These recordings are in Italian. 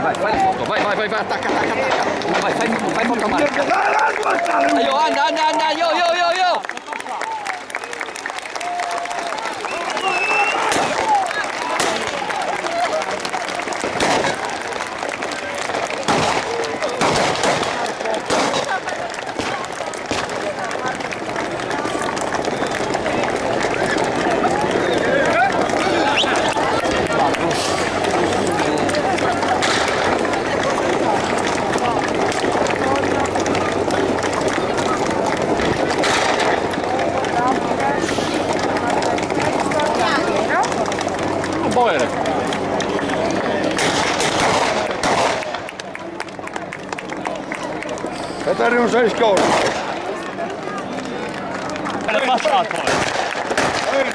vai, fai il foto, vai, attacca. Vai, fai foto male. Aio, anda, yo. Boere. Tätä on 7 Bene passato. Bene.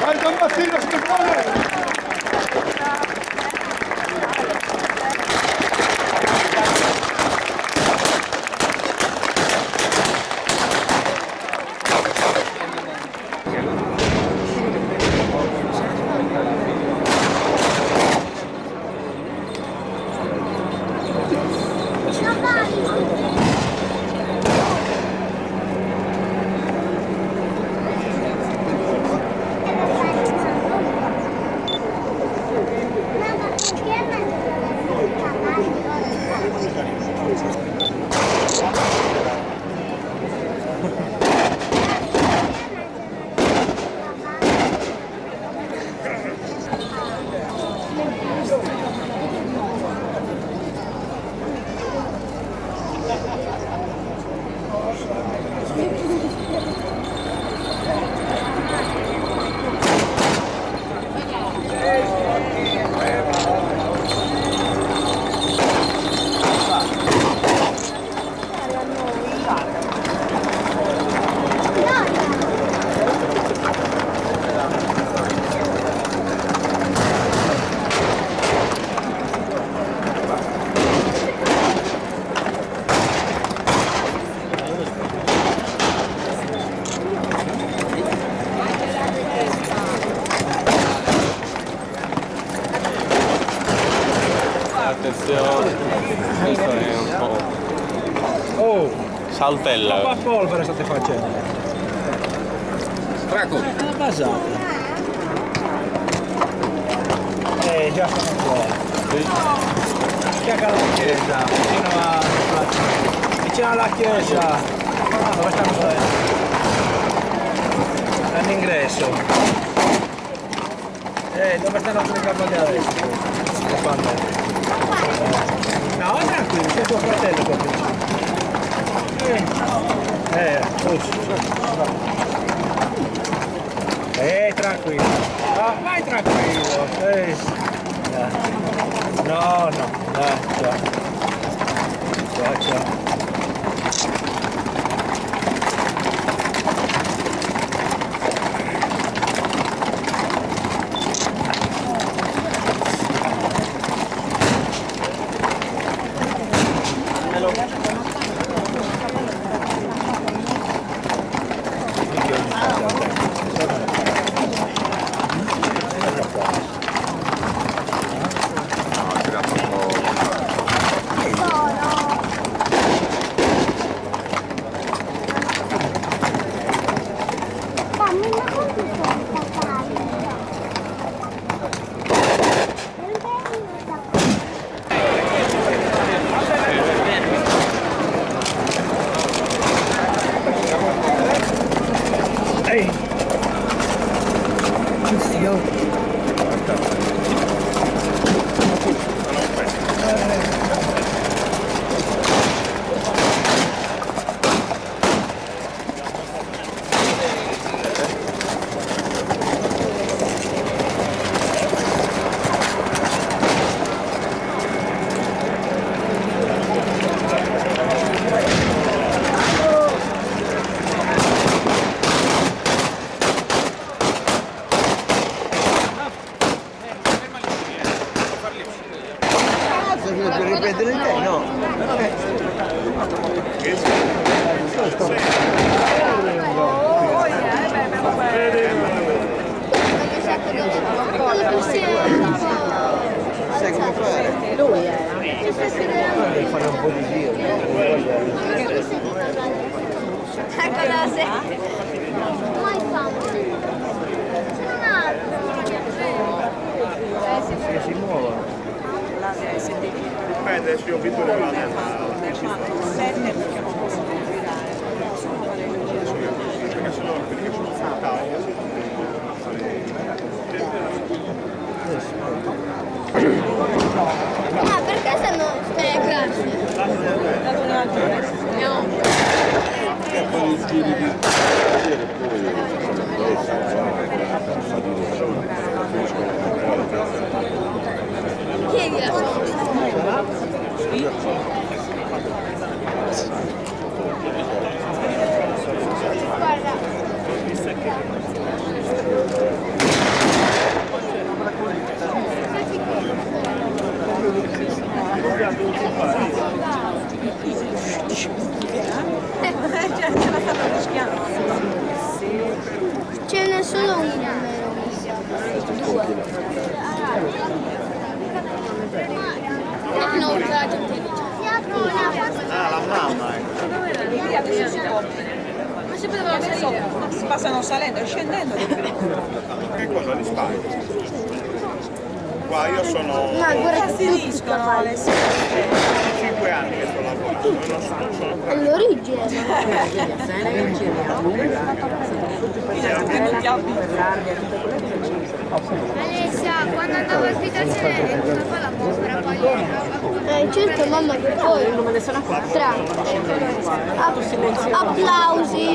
Vai Don Basilio, Stefano! Attenzione, questo è un po'... Oh, Saltella. qua polvere state facendo. Traco. Basate. Già sono qua. Chiacca alla chiesa, vicino alla chiesa. Dove stanno? All'ingresso. Dove stanno i cavalli adesso? No, tranquillo, c'è tuo fratello qua vicino. Tranquillo. Ah, vai tranquillo. No, ciao. Per ripetere lei, no? Devi fare un po' di giro. Eccola se. Mai fatto. Se si muovono. Dipende se ho vinto le mani. Perché sono quelli che sono saltati. Ah, perché se no stai grazie? No. Chiedi la guarda. Ce n'è solo una, due. No, la gente Ah, la mamma, ma si poteva salire. Si passano salendo e scendendo. Che cosa li spaghi? Qua io sono Ma guarda che Finiscono alle 5 anni che sto lavorando e non sono all'origine. Alessia, quando andavo a abitazione andavo alla povera poi. Certo mamma che poi tra applausi,